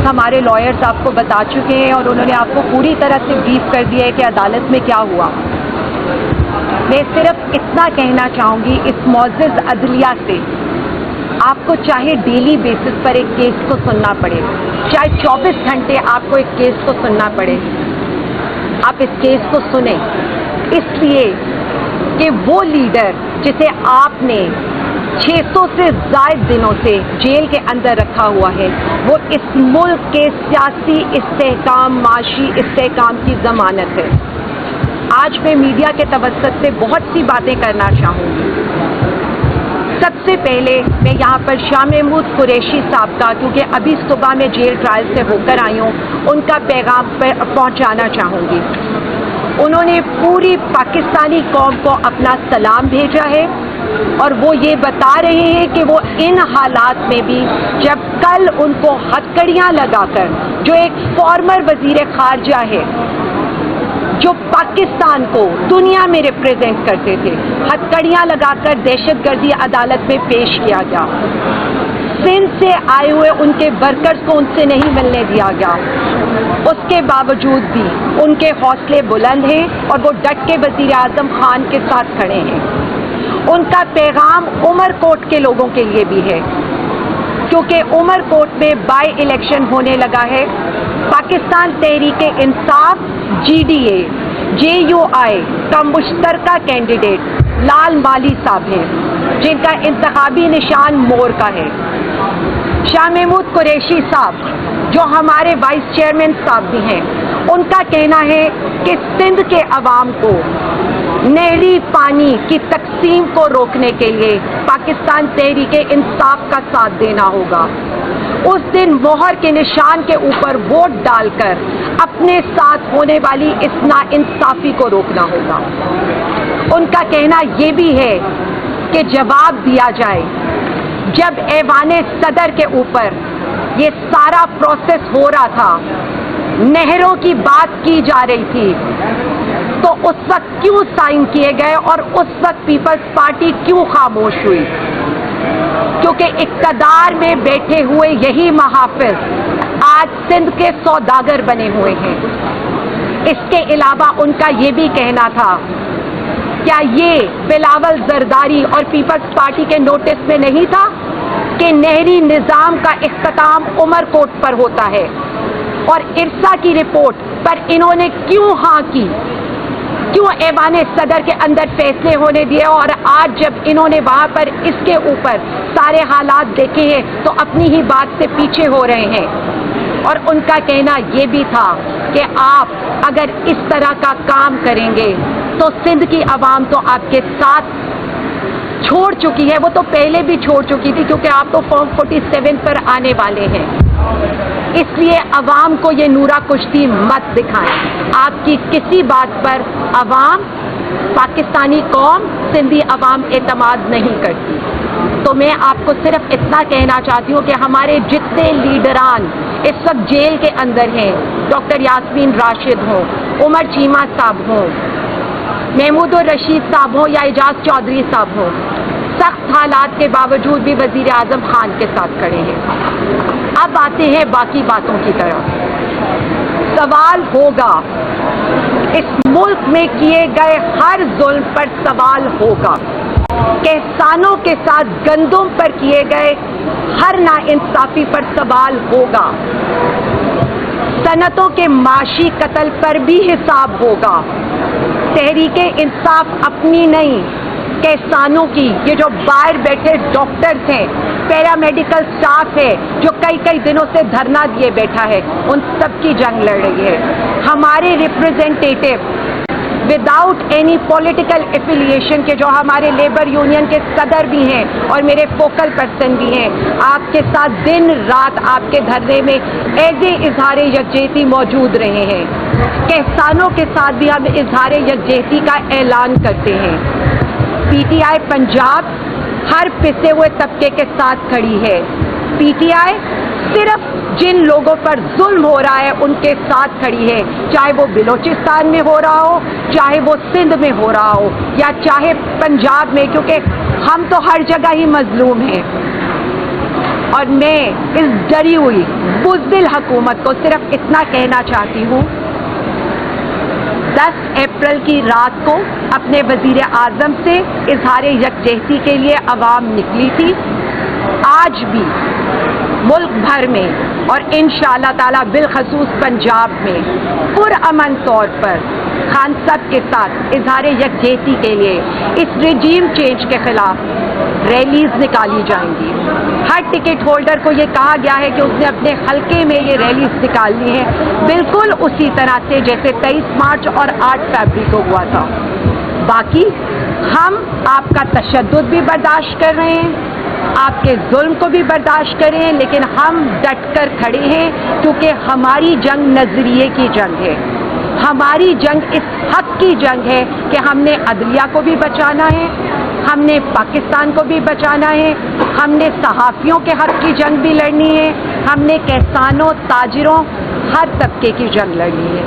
ہمارے لائرز آپ کو بتا چکے ہیں اور انہوں نے آپ کو پوری طرح سے بریف کر دیا ہے کہ عدالت میں کیا ہوا. میں صرف اتنا کہنا چاہوں گی اس معزز عدلیہ سے، آپ کو چاہے ڈیلی بیسس پر ایک کیس کو سننا پڑے، چاہے 24 گھنٹے آپ کو ایک کیس کو سننا پڑے، آپ اس کیس کو سنیں، اس لیے کہ وہ لیڈر جسے آپ نے 600 سے زائد دنوں سے جیل کے اندر رکھا ہوا ہے، وہ اس ملک کے سیاسی استحکام، معاشی استحکام کی ضمانت ہے. آج میں میڈیا کے توسط سے بہت سی باتیں کرنا چاہوں گی. سب سے پہلے میں یہاں پر شاہ محمود قریشی صاحب کا، کیونکہ ابھی صبح میں جیل ٹرائل سے ہو کر آئی ہوں، ان کا پیغام پہنچانا چاہوں گی. انہوں نے پوری پاکستانی قوم کو اپنا سلام بھیجا ہے اور وہ یہ بتا رہے ہیں کہ وہ ان حالات میں بھی، جب کل ان کو ہتھکڑیاں لگا کر، جو ایک فارمر وزیر خارجہ ہے جو پاکستان کو دنیا میں ریپریزنٹ کرتے تھے، ہتھکڑیاں لگا کر دہشت گردی عدالت میں پیش کیا گیا، سندھ سے آئے ہوئے ان کے ورکرز کو ان سے نہیں ملنے دیا گیا، اس کے باوجود بھی ان کے حوصلے بلند ہیں اور وہ ڈٹ کے وزیر اعظم خان کے ساتھ کھڑے ہیں. ان کا پیغام عمر کوٹ کے لوگوں کے لیے بھی ہے، کیونکہ عمر کوٹ میں بائی الیکشن ہونے لگا ہے. پاکستان تحریک انصاف JDA کا مشترکہ کینڈیڈیٹ لال مالی صاحب ہیں، جن کا انتخابی نشان مور کا ہے. شاہ محمود قریشی صاحب جو ہمارے وائس چیئرمین صاحب بھی ہیں، ان کا کہنا ہے کہ سندھ کے عوام کو نہری پانی کی تقسیم کو روکنے کے لیے پاکستان تحریک انصاف کا ساتھ دینا ہوگا. اس دن مہر کے نشان کے اوپر ووٹ ڈال کر اپنے ساتھ ہونے والی اس ناانصافی کو روکنا ہوگا. ان کا کہنا یہ بھی ہے کہ جواب دیا جائے. جب ایوان صدر کے اوپر یہ سارا پروسیس ہو رہا تھا، نہروں کی بات کی جا رہی تھی، تو اس وقت کیوں سائن کیے گئے اور اس وقت پیپلز پارٹی کیوں خاموش ہوئی؟ کیونکہ اقتدار میں بیٹھے ہوئے یہی محافظ آج سندھ کے سوداگر بنے ہوئے ہیں. اس کے علاوہ ان کا یہ بھی کہنا تھا، کیا یہ بلاول زرداری اور پیپلز پارٹی کے نوٹس میں نہیں تھا کہ نہری نظام کا اختتام عمر کوٹ پر ہوتا ہے؟ اور ارسا کی رپورٹ پر انہوں نے کیوں ہاں کی؟ کیوں ایوان صدر کے اندر فیصلے ہونے دیے؟ اور آج جب انہوں نے وہاں پر اس کے اوپر سارے حالات دیکھے ہیں تو اپنی ہی بات سے پیچھے ہو رہے ہیں. اور ان کا کہنا یہ بھی تھا کہ آپ اگر اس طرح کا کام کریں گے تو سندھ کی عوام تو آپ کے ساتھ چھوڑ چکی ہے، وہ تو پہلے بھی چھوڑ چکی تھی، کیونکہ آپ تو فارم 47 پر آنے والے ہیں. اس لیے عوام کو یہ نورا کشتی مت دکھائیں. آپ کی کسی بات پر عوام، پاکستانی قوم، سندھی عوام اعتماد نہیں کرتی. تو میں آپ کو صرف اتنا کہنا چاہتی ہوں کہ ہمارے جتنے لیڈران اس وقت جیل کے اندر ہیں، ڈاکٹر یاسمین راشد ہوں، عمر چیمہ صاحب ہوں، محمود الرشید صاحب ہوں یا اعجاز چودھری صاحب ہوں، سخت حالات کے باوجود بھی وزیر اعظم خان کے ساتھ کھڑے ہیں. اب آتے ہیں باقی باتوں کی طرف. سوال ہوگا، اس ملک میں کیے گئے ہر ظلم پر سوال ہوگا. کسانوں کے ساتھ گندم پر کیے گئے ہر ناانصافی پر سوال ہوگا. صنعتوں کے معاشی قتل پر بھی حساب ہوگا. تحریک انصاف اپنی نہیں، کسانوں کی، یہ جو باہر بیٹھے ڈاکٹرز ہیں، پیرامیڈیکل سٹاف ہے جو کئی دنوں سے دھرنا دیے بیٹھا ہے، ان سب کی جنگ لڑ رہی ہے. ہمارے representative without any political affiliation کے جو ہمارے لیبر یونین کے صدر بھی ہیں اور میرے فوکل پرسن بھی ہیں، آپ کے ساتھ دن رات آپ کے دھرنے میں ایز اے اظہار یکجہتی موجود رہے ہیں. کسانوں کے ساتھ بھی ہم اظہار یکجہتی کا اعلان کرتے ہیں. PTI پنجاب ہر پسے ہوئے طبقے کے ساتھ کھڑی ہے. PTI صرف جن لوگوں پر ظلم ہو رہا ہے ان کے ساتھ کھڑی ہے، چاہے وہ بلوچستان میں ہو رہا ہو، چاہے وہ سندھ میں ہو رہا ہو، یا چاہے پنجاب میں، کیونکہ ہم تو ہر جگہ ہی مظلوم ہیں. اور میں اس ڈری ہوئی بزدل حکومت کو صرف اتنا کہنا چاہتی ہوں، 10 اپریل کی رات کو اپنے وزیر اعظم سے اظہار یکجہتی کے لیے عوام نکلی تھی. آج بھی ملک بھر میں اور انشاءاللہ تعالی بالخصوص پنجاب میں پرامن طور پر خان صاحب کے ساتھ اظہار یکجہتی کے لیے اس رجیم چینج کے خلاف ریلیز نکالی جائیں گی. ہر ٹکٹ ہولڈر کو یہ کہا گیا ہے کہ اس نے اپنے حلقے میں یہ ریلیز نکالنی ہے، بالکل اسی طرح سے جیسے 23 مارچ اور 8 فروری کو ہوا تھا. باقی ہم آپ کا تشدد بھی برداشت کر رہے ہیں، آپ کے ظلم کو بھی برداشت کریں، لیکن ہم ڈٹ کر کھڑے ہیں کیونکہ ہماری جنگ نظریے کی جنگ ہے. ہماری جنگ اس حق کی جنگ ہے کہ ہم نے عدلیہ کو بھی بچانا ہے، ہم نے پاکستان کو بھی بچانا ہے، ہم نے صحافیوں کے حق کی جنگ بھی لڑنی ہے، ہم نے کسانوں، تاجروں، ہر طبقے کی جنگ لڑنی ہے.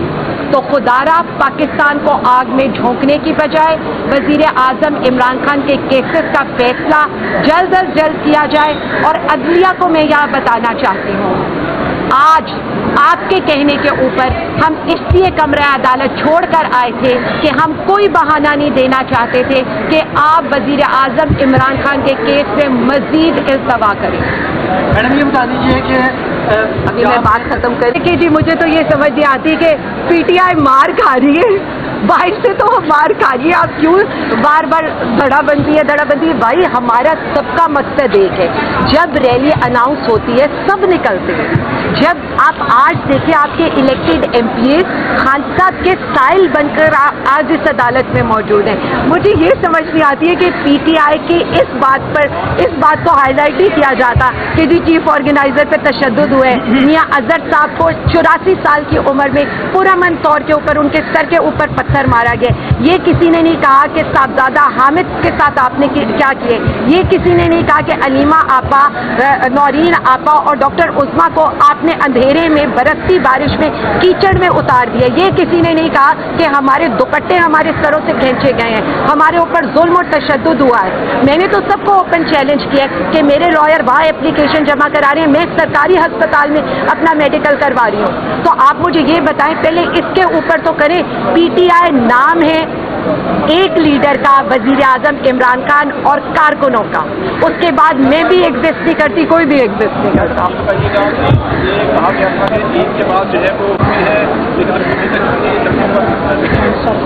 تو خدارا پاکستان کو آگ میں جھونکنے کی بجائے وزیر اعظم عمران خان کے کیسز کا فیصلہ جلد از جلد کیا جائے. اور عدلیہ کو میں یہ بتانا چاہتی ہوں، آج آپ کے کہنے کے اوپر ہم اس لیے کمرہ عدالت چھوڑ کر آئے تھے کہ ہم کوئی بہانہ نہیں دینا چاہتے تھے کہ آپ وزیر اعظم عمران خان کے کیس میں مزید التوا کریں. میڈم یہ بتا دیجیے کہ ابھی میں بات ختم کریں کہ جی مجھے تو یہ سمجھ نہیں آتی کہ پی ٹی آئی مار کھا رہی ہے، باہر سے تو مار کھا رہی ہے، آپ کیوں بار بار دھڑا بنتی ہے. بھائی ہمارا سب کا مقصد ایک ہے، جب ریلی اناؤنس ہوتی ہے سب نکلتے ہیں. جب آپ آج دیکھیں آپ کے elected M P As Khan صاحب کے سائل بن کر آج اس عدالت میں موجود ہیں. مجھے یہ سمجھ نہیں آتی ہے کہ پی ٹی آئی کی اس بات کو ہائی لائٹ نہیں کیا جاتا کہ جی چیف آرگنائزر پہ تشدد ہوئے، میاں اظہر صاحب کو 84 سال کی عمر میں پرامن طور کے اوپر ان کے سر کے اوپر پتھر مارا گیا. یہ کسی نے نہیں کہا کہ صاحبزادہ حامد کے ساتھ آپ نے کیا کیے، یہ کسی نے نہیں کہا کہ علیمہ آپا، نورین آپا اور ڈاکٹر عظما کو آپ نے اندھیرے میں برستی بارش میں کیچڑ میں اتار دیا. یہ کسی نے نہیں کہا کہ ہمارے دوپٹے ہمارے سروں سے کھینچے گئے ہیں، ہمارے اوپر ظلم اور تشدد ہوا ہے. میں نے تو سب کو اوپن چیلنج کیا کہ میرے لائر وہاں اپلیکیشن جمع کرا رہے ہیں، میں سرکاری ہسپتال میں اپنا میڈیکل کروا رہی ہوں. تو آپ مجھے یہ بتائیں پہلے اس کے اوپر تو کریں. پی ٹی آئی نام ہے ایک لیڈر کا، وزیر اعظم عمران خان اور کارکنوں کا، اس کے بعد میں بھی ایگزسٹ نہیں کرتی، کوئی بھی ایگزسٹ نہیں کرتا.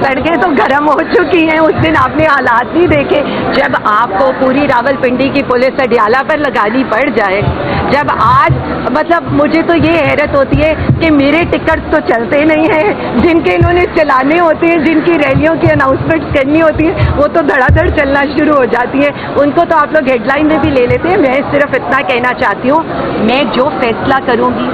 سڑکیں تو گرم ہو چکی ہیں. اس دن آپ نے حالات نہیں دیکھے جب آپ کو پوری راول پنڈی کی پولیس اڈیالہ پر لگانی پڑ جائے. جب آج مطلب مجھے تو یہ حیرت ہوتی ہے کہ میرے ٹکٹ تو چلتے نہیں ہیں، جن کے انہوں نے چلانے ہوتے ہیں، جن کی ریلیوں کی اناؤنسمنٹس کرنی ہوتی ہیں، وہ تو دھڑا دھڑ چلنا شروع ہو جاتی ہیں. ان کو تو آپ لوگ ہیڈ لائن میں بھی لے لیتے ہیں. میں صرف اتنا کہنا چاہتی ہوں، میں جو فیصلہ کروں گی،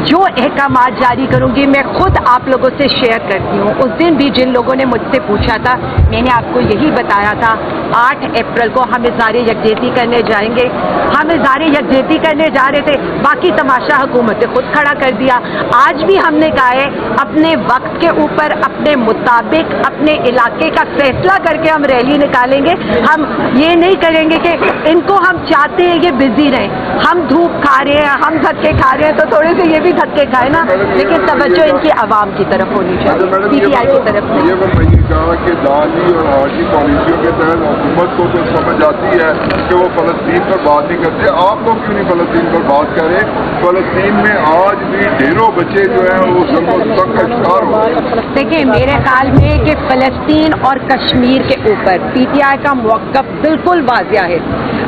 جو احکامات جاری کروں گی، میں خود آپ لوگوں سے شیئر کرتی ہوں. اس دن بھی جن لوگوں نے مجھ سے پوچھا تھا، میں نے آپ کو یہی بتایا تھا 8 اپریل کو ہم اظہار یکجہتی کرنے جائیں گے. ہم اظہار یکجہتی کرنے جا رہے تھے، باقی تماشا حکومت نے خود کھڑا کر دیا. آج بھی ہم نے کہا ہے اپنے وقت کے اوپر، اپنے مطابق، اپنے علاقے کا فیصلہ کر کے ہم ریلی نکالیں گے. ہم یہ نہیں کریں گے کہ ان کو ہم چاہتے ہیں یہ بزی رہیں. ہم دھوپ کھا رہے ہیں، ہم دھکے کھا رہے ہیں، تو تھوڑے سے یہ بھی دھکے کھائے نا، لیکن توجہ ان کی عوام کی طرف ہونی چاہیے، پی ٹی آئی کی طرف نہیں. یہ بتائیے کہا کہ دانی اور آج کی پالیسیوں کے تحت حکومت کو تو سمجھ آتی ہے کہ وہ فلسطین پر بات نہیں کرتے. آپ کو کیوں نہیں فلسطین پر بات کریں؟ فلسطین میں آج بھی ڈھیروں بچے جو ہیں وہ سب کا شکار ہو رہے ہیں. دیکھیں میرے خیال میں کہ فلسطین اور کشمیر کے اوپر پی ٹی آئی کا موقف بالکل واضح ہے.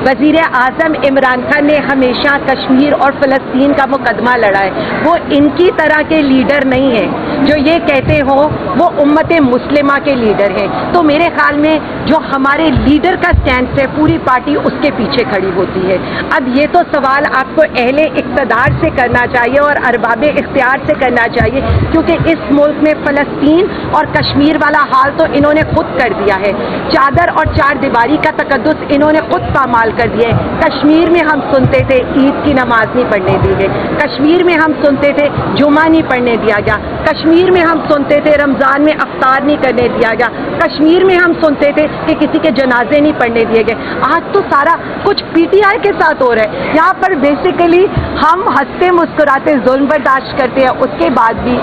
وزیر اعظم عمران خان نے ہمیشہ کشمیر اور فلسطین کا مقدمہ لڑا ہے. وہ ان کی طرح کے لیڈر نہیں ہیں جو یہ کہتے ہو وہ امت مسلمہ کے لیڈر ہیں. تو میرے خیال میں جو ہمارے لیڈر کا سٹینڈ ہے پوری پارٹی اس کے پیچھے کھڑی ہوتی ہے. اب یہ تو سوال آپ کو اہل اقتدار سے کرنا چاہیے اور ارباب اختیار سے کرنا چاہیے، کیونکہ اس ملک میں فلسطین اور کشمیر والا حال تو انہوں نے خود کر دیا ہے. چادر اور چار دیواری کا تقدس انہوں نے خود پامال کر دیا ہے. کشمیر میں ہم سنتے تھے عید کی نماز نہیں پڑھنے دی گئی، کشمیر میں ہم سنتے تھے جمعہ نہیں پڑھنے دیا گیا، کشمیر کشمیر میں ہم سنتے تھے رمضان میں افطار نہیں کرنے دیا گیا, کشمیر میں ہم سنتے تھے کہ کسی کے جنازے نہیں پڑھنے دیے گئے. آج تو سارا کچھ پی ٹی آئی کے ساتھ ہو رہا ہے. یہاں پر بیسیکلی ہم ہنستے مسکراتے ظلم برداشت کرتے ہیں, اس کے بعد بھی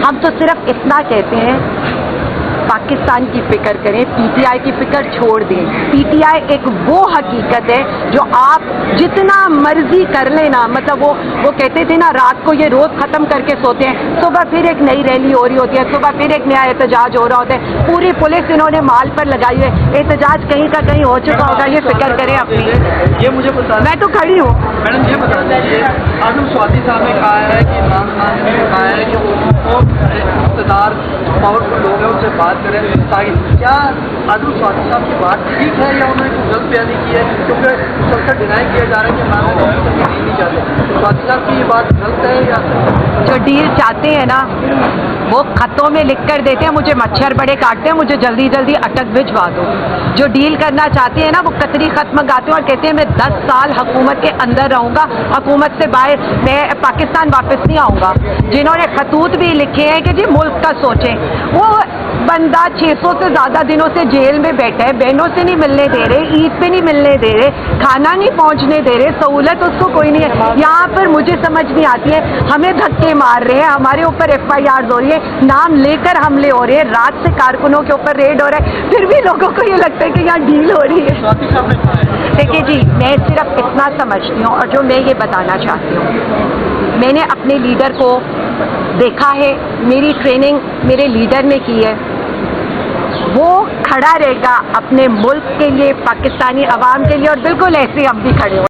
ہم تو صرف اتنا کہتے ہیں پاکستان کی فکر کریں, پی ٹی آئی کی فکر چھوڑ دیں. پی ٹی آئی ایک وہ حقیقت ہے جو آپ جتنا مرضی کر لیں نا, مطلب وہ کہتے تھے نا رات کو یہ روز ختم کر کے سوتے ہیں, صبح پھر ایک نئی ریلی ہو رہی ہوتی ہے, صبح پھر ایک نیا احتجاج ہو رہا ہوتا ہے, پوری پولیس انہوں نے مال پر لگائی ہے, احتجاج کہیں کا کہیں ہو چکا ہوگا. یہ فکر کریں اپنی. یہ مجھے بتا میں تو کھڑی ہوں. میڈم یہ بتا دیجیے, عادل سوادی صاحب نے کہا ہے کہ عمران خان نے کہا ہے کہ وہ اقتدار پاورفل لوگ ہیں ان سے بات کریں تاکہ کیا عادل سوادی صاحب کی بات ٹھیک ہے یا انہوں نے کوئی غلط بیانی کی ہے, کیونکہ مسلسل ڈینائی کیا جا رہا ہے کہ عمران خان ڈیل نہیں چاہتے. سوادی صاحب کی یہ بات غلط ہے یا جو ڈیل چاہتے ہیں نا وہ خطوں میں لکھ کر دیتے ہیں, مجھے مچھر بڑے کاٹتے ہیں, مجھے جلدی جلدی اٹک بھجوا دو. جو ڈیل کرنا چاہتے ہیں نا وہ کتری خط منگاتے ہیں اور کہتے ہیں میں 10 سال حکومت کے اندر رہوں گا, حکومت سے باہر میں پاکستان واپس نہیں آؤں گا. جنہوں نے خطوط بھی لکھے ہیں کہ جی ملک کا سوچیں, وہ بندہ 600 سے زیادہ دنوں سے جیل میں بیٹھا ہے, بہنوں سے نہیں ملنے دے رہے, عید پہ نہیں ملنے دے رہے, کھانا نہیں پہنچنے دے رہے, سہولت اس کو کوئی نہیں ہے. یہاں پر مجھے سمجھ نہیں آتی ہے, ہمیں دھکے مار رہے ہیں, ہمارے اوپر ایف آئی آرز ہو رہی ہے, نام لے کر حملے ہو رہے ہیں, رات سے کارکنوں کے اوپر ریڈ ہو رہا ہے, پھر بھی لوگوں کو یہ لگتا ہے کہ یہاں ڈیل ہو رہی ہے. سوادی صاحب نے کہا ہے دیکھیے جی, میں صرف اتنا سمجھتی ہوں اور جو میں یہ بتانا چاہتی ہوں, میں نے اپنے لیڈر کو دیکھا ہے, میری ٹریننگ میرے لیڈر نے کی ہے, وہ کھڑا رہے گا اپنے ملک کے لیے, پاکستانی عوام کے لیے, اور بالکل ایسے ہم بھی کھڑے ہو.